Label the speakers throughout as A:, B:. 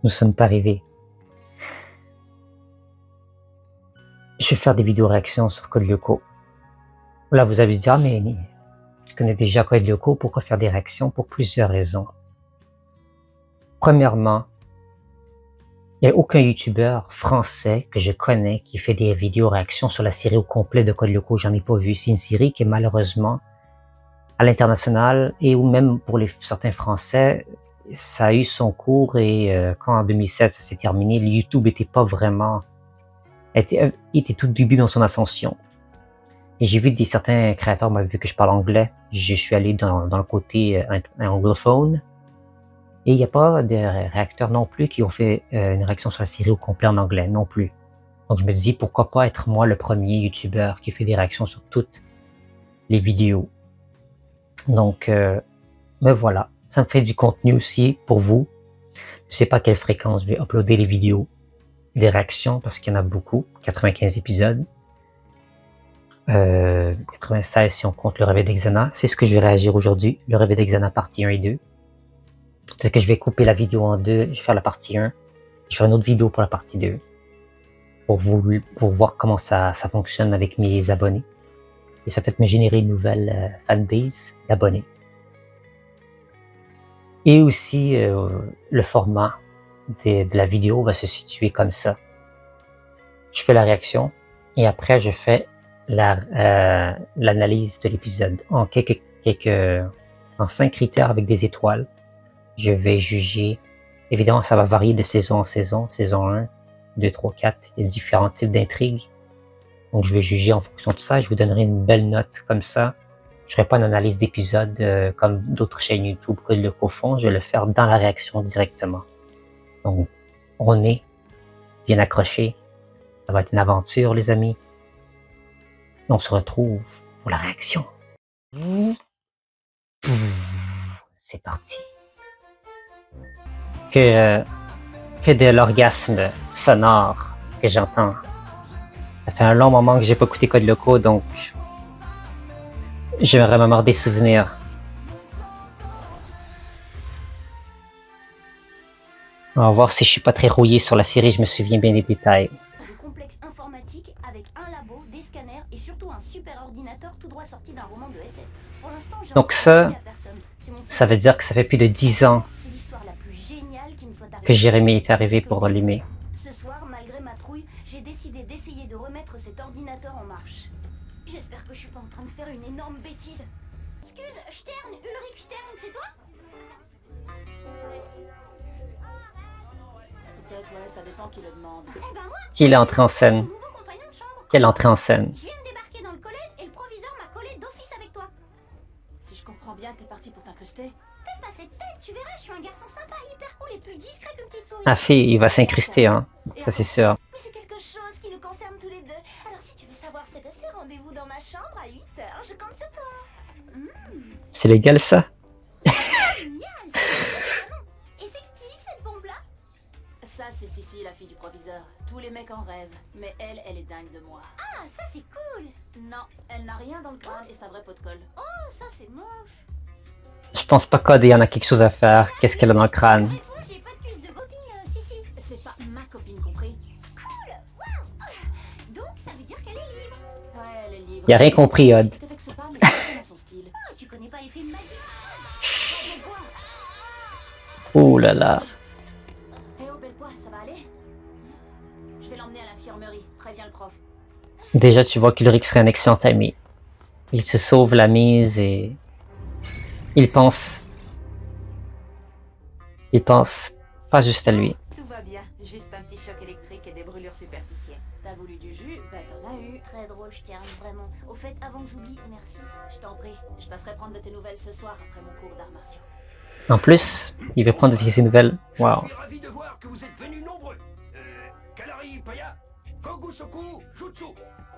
A: nous sommes pas arrivés. Je vais faire des vidéos réactions sur Code Lyoko. Là, vous avez dit, ah, mais tu connais déjà Code Lyoko, pourquoi faire des réactions? Pour plusieurs raisons. Premièrement, il n'y a aucun youtubeur français que je connais qui fait des vidéos réactions sur la série au complet de Code Lyoko. J'en ai pas vu. C'est une série qui est malheureusement à l'international et ou même pour certains Français, ça a eu son cours et quand en 2007 ça s'est terminé, le YouTube était pas vraiment, il était tout début dans son ascension. Et j'ai vu certains créateurs, vu que je parle anglais, je suis allé dans le côté anglophone. Et il n'y a pas de réacteurs non plus qui ont fait une réaction sur la série au complet en anglais non plus. Donc je me dis pourquoi pas être moi le premier youtubeur qui fait des réactions sur toutes les vidéos. Donc me voilà, ça me fait du contenu aussi pour vous. Je sais pas à quelle fréquence je vais uploader les vidéos des réactions parce qu'il y en a beaucoup, 95 épisodes. 96 si on compte le réveil d'Exana. C'est ce que je vais réagir aujourd'hui, le réveil d'Exana partie 1 et 2. C'est que je vais couper la vidéo en deux, je vais faire la partie 1, je vais faire une autre vidéo pour la partie 2, pour voir comment ça fonctionne avec mes abonnés. Et ça peut me générer une nouvelle fanbase d'abonnés. Et aussi, le format de la vidéo va se situer comme ça. Je fais la réaction et après je fais l'analyse de l'épisode en en 5 critères avec des étoiles. Je vais juger, évidemment ça va varier de saison en saison, saison 1, 2, 3, 4, il y a différents types d'intrigues. Donc je vais juger en fonction de ça, je vous donnerai une belle note comme ça. Je ne ferai pas une analyse d'épisode comme d'autres chaînes YouTube que le font, je vais le faire dans la réaction directement. Donc on est bien accrochés, ça va être une aventure les amis. On se retrouve pour la réaction. C'est parti. Que de l'orgasme sonore que j'entends. Ça fait un long moment que j'ai pas écouté Code Lyoko, donc je me remémore des souvenirs. On va voir si je suis pas très rouillé sur la série, je me souviens bien des détails.
B: Un complexe informatique avec un labo, des scanners et surtout un super ordinateur tout droit sorti d'un roman de SF. Pour l'instant,
A: donc ça veut dire que ça fait plus de 10 ans que Jérémy est arrivé pour allumer.
B: Ce soir, malgré ma trouille, j'ai décidé d'essayer de remettre cet ordinateur en marche. J'espère que je suis pas en train de faire une énorme bêtise. Excuse, Stern, Ulrich Stern, c'est toi? Peut-être, ouais, ça dépend qui le demande. Eh ben moi,
A: qui est entré en scène? Quelle entrée en scène?
B: Je viens de débarquer dans le collège et le proviseur m'a collé d'office avec toi. Si je comprends bien, t'es parti pour t'incruster. Fais pas cette tête, tu verras, je suis un garçon sympa, hyper cool et plus discret qu'une petite souris.
A: Ah fille, il va s'incruster, hein. Ça c'est sûr.
B: Mais c'est quelque chose qui nous concerne tous les deux. Alors si tu veux savoir ce que c'est, rendez-vous dans ma chambre à 8h, je compte sur toi.
A: C'est légal ça?
B: Génial. Et c'est qui cette bombe-là? Ça c'est Sissi, la fille du proviseur. Tous les mecs en rêvent, mais elle est dingue de moi. Ah, ça c'est cool. Non, elle n'a rien dans le crâne et c'est un vrai pot de colle. Oh, ça c'est moche.
A: Je pense pas qu'Odé y en a quelque chose à faire. Qu'est-ce qu'elle a dans le crâne?
B: J'ai pas de cuisse de copine, Sissi. C'est pas ma copine, compris? Cool. Wow. Donc ça veut dire qu'elle est libre. Ouais, elle est libre.
A: Y a rien compris, Odd.
B: Je te vexe pas, mais c'est dans son style. Oh, tu connais pas les films magiques?
A: Oh là là.
B: Eh oh, belle poire, ça va aller? Je vais l'emmener à l'infirmerie. Préviens le prof.
A: Déjà, tu vois qu'Ulrich serait un excellent ami. Il se sauve la mise et... Il pense pas juste à lui.
C: Tout va bien, juste un petit choc électrique et des brûlures superficielles. T'as voulu du jus, bah t'en as eu.
B: Très drôle, je tiens vraiment. Au fait, avant que j'oublie, merci.
C: Je t'en prie, je passerai prendre de tes nouvelles ce soir après mon cours d'arts martiaux.
A: En plus, il veut prendre de ses nouvelles. Waouh.
D: Je suis ravi de voir que vous êtes venus nombreux. Kalari Paya, Kogusoku Jutsu.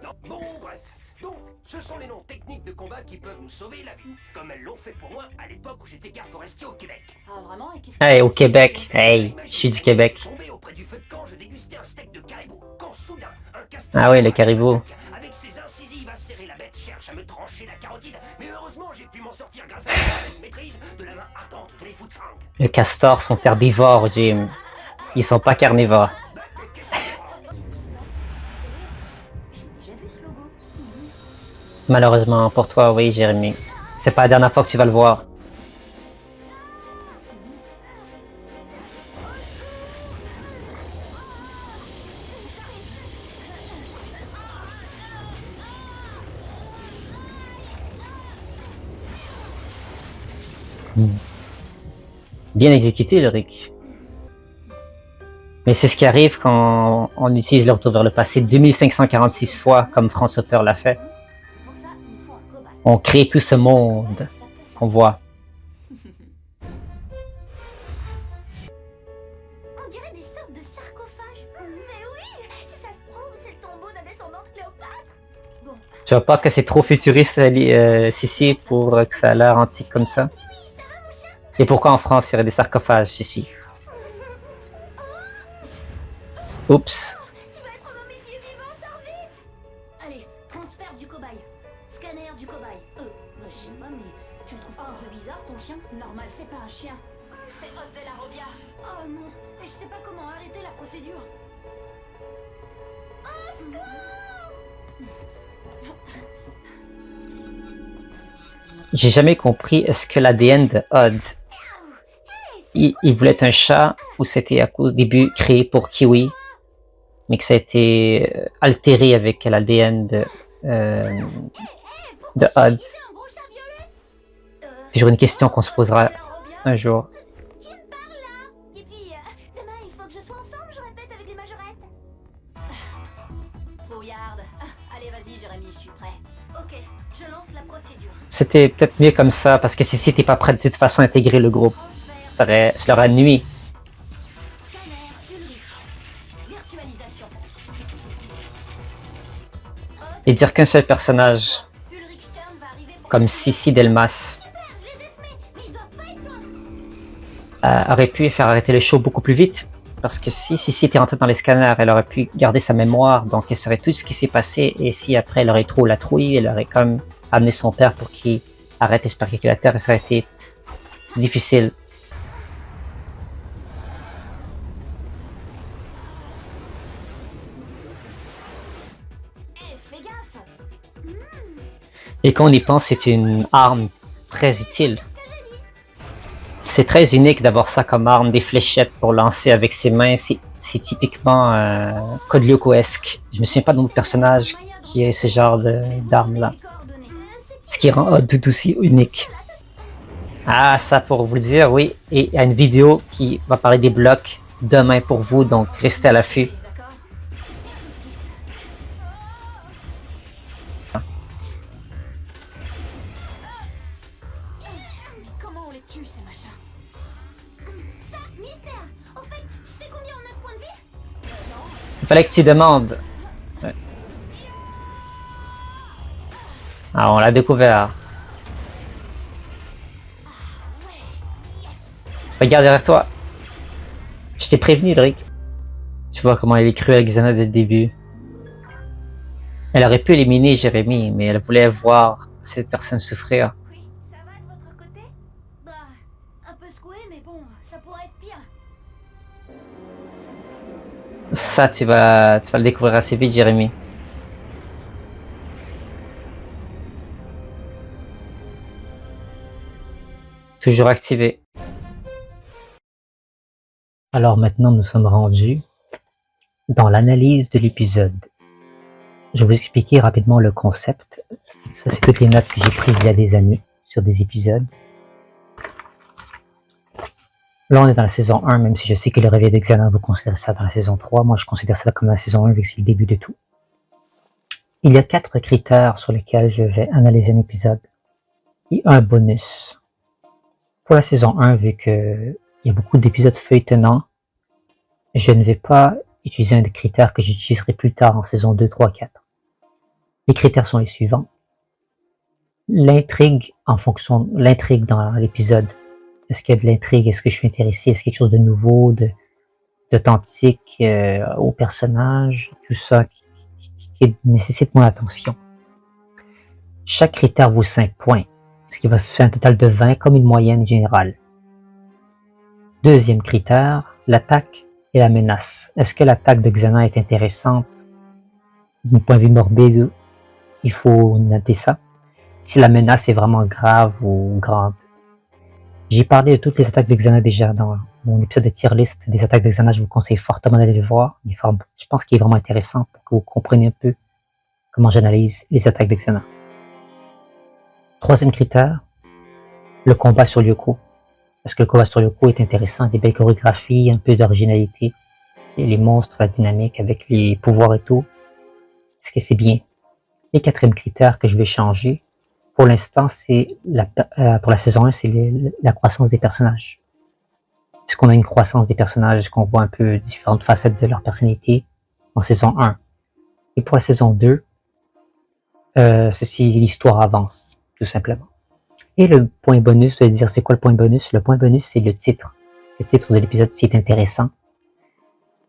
D: Non, bon, bref. Donc, ce sont les noms techniques de combat qui peuvent nous sauver la vie, comme elles l'ont fait pour moi à l'époque où j'étais garde forestier au Québec.
C: Ah vraiment? Et qu'est-ce
A: Hey, au Québec. Hey, je suis du Québec.
D: Tombé auprès du feu de camp, je dégustais un steak de caribou. Quand soudain, un castor
A: Ah ouais, le caribou.
D: avec ses incisives acérées, la bête cherche à me trancher la carotide. Mais heureusement, j'ai pu m'en sortir grâce à la maîtrise de la main ardente de les Fuchang.
A: Les castors sont herbivores, Jim. Ils sont pas carnivores.
B: J'ai déjà vu ce logo.
A: Malheureusement pour toi, oui, Jérémy. C'est pas la dernière fois que tu vas le voir. Bien exécuté, Ulrich. Mais c'est ce qui arrive quand on utilise le retour vers le passé 2546 fois, comme Franz Hopper l'a fait.
B: Pour ça, il nous faut un cobaye.
A: On crée tout ce monde
B: Ça peut
A: qu'on voit.
B: On dirait des sortes de sarcophages. Mais oui, si ça se trouve, c'est le tombeau d'un descendant de Cléopâtre. Bon,
A: Tu vois pas que c'est trop futuriste, Sissi, pour que ça a l'air antique comme ça? Et pourquoi en France il y aurait des sarcophages, Sissi? Oups.
B: tu vas être momifié vivant, sors vite. Allez, transfert du cobaye. Scanner du cobaye. Je sais pas, mais tu le trouves pas un peu bizarre, ton chien? Normal, c'est pas un chien. C'est Hôte de la Robia. Oh non, je sais pas comment arrêter la procédure. Oh, secours!
A: J'ai jamais compris, est-ce que l'ADN de Odd, il voulait être un chat ou c'était à cause début créé pour Kiwi, mais que ça a été altéré avec l'ADN de Odd?
B: C'est un gros chat violet?
A: Toujours une question qu'on se posera un jour.
B: Qui me parle là? Et puis, demain, il faut que je sois en forme, je répète avec les majorettes.
C: Fouillarde. Allez, vas-y, Jérémy, je suis prêt.
B: Ok, je lance la procédure.
A: C'était peut-être mieux comme ça, parce que si t'es pas prêt de toute façon à intégrer le groupe,
B: Transfert,
A: ça leur a nuit.
B: scanner, Ulrich. Virtualisation.
A: Et dire qu'un seul personnage,
B: Ulrich Stern va arriver pour...
A: comme Sissi Delmas,
B: Super, je les ai semés, mais ils doivent pas être loin.
A: aurait pu faire arrêter le show beaucoup plus vite. Parce que si Sissi était rentrée dans les scanners, elle aurait pu garder sa mémoire, donc elle saurait tout ce qui s'est passé, et si après elle aurait trop la trouille, elle aurait comme amené son père pour qu'il arrête de se percuter la terre, et ça aurait été difficile.
B: Fais gaffe.
A: Et quand on y pense, c'est une arme très utile. C'est très unique d'avoir ça comme arme, des fléchettes pour lancer avec ses mains. C'est typiquement Code Lyoko-esque. Je me souviens pas d'un autre personnage qui ait ce genre d'arme là. Ce qui rend Odd aussi unique. Ah, ça pour vous le dire, oui. Et il y a une vidéo qui va parler des blocs demain pour vous, donc restez à l'affût.
B: D'accord. Et tout de suite. Mais comment on les tue, ces machins? Ça, mystère. Au fait, tu sais combien on a de points de vie? Non.
A: Il fallait que tu demandes. Ouais. Ah, on l'a découvert. Regarde derrière toi. Je t'ai prévenu, Ulrich. Tu vois comment elle est crue avec Xana dès le début. Elle aurait pu éliminer Jérémy, mais elle voulait voir cette personne souffrir.
B: Oui, ça va de votre côté? Bah, un peu secoué, mais bon, ça pourrait être pire.
A: Ça, tu vas le découvrir assez vite, Jérémy. Toujours activé. Alors maintenant, nous sommes rendus dans l'analyse de l'épisode. Je vais vous expliquer rapidement le concept. Ça, c'est toutes les notes que j'ai prises il y a des années sur des épisodes. Là, on est dans la saison 1, même si je sais que le réveil de Xana, vous considérez ça dans la saison 3. Moi, je considère ça comme la saison 1, vu que c'est le début de tout. Il y a 4 critères sur lesquels je vais analyser un épisode. Et un bonus. Pour la saison 1, vu que il y a beaucoup d'épisodes feuilletonnants, je ne vais pas utiliser un des critères que j'utiliserai plus tard en saison 2, 3, 4. Les critères sont les suivants. L'intrigue l'intrigue dans l'épisode. Est-ce qu'il y a de l'intrigue? Est-ce que je suis intéressé? Est-ce qu'il y a quelque chose de nouveau, d'authentique au personnage? Tout ça qui nécessite mon attention. Chaque critère vaut 5 points, ce qui va faire un total de 20 comme une moyenne générale. Deuxième critère, l'attaque et la menace. Est-ce que l'attaque de Xana est intéressante? D'un point de vue morbide, il faut noter ça. Si la menace est vraiment grave ou grande. J'ai parlé de toutes les attaques de Xana déjà dans mon épisode de tier list des attaques de Xana. Je vous conseille fortement d'aller le voir. Je pense qu'il est vraiment intéressant pour que vous compreniez un peu comment j'analyse les attaques de Xana. Troisième critère, le combat sur Lyoko. Parce que le combat sur Lyoko est intéressant, des belles chorégraphies, un peu d'originalité, les monstres, la dynamique avec les pouvoirs et tout. Est-ce que c'est bien? Et quatrième critère que je vais changer, pour l'instant, c'est pour la saison 1, c'est la croissance des personnages. Est-ce qu'on a une croissance des personnages? Est-ce qu'on voit un peu différentes facettes de leur personnalité en saison 1? Et pour la saison 2, l'histoire avance, tout simplement. Et le point bonus, je vais dire, c'est quoi le point bonus? Le point bonus, c'est le titre. Le titre de l'épisode, si c'est intéressant.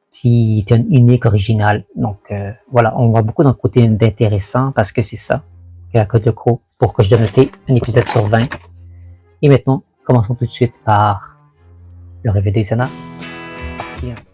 A: Si c'est un unique, original. Donc, voilà, on voit beaucoup dans le côté d'intéressant, parce que c'est ça, que la Code Lyoko, pour que je donne noter un épisode sur 20. Et maintenant, commençons tout de suite par le réveil des Xana, partie 1.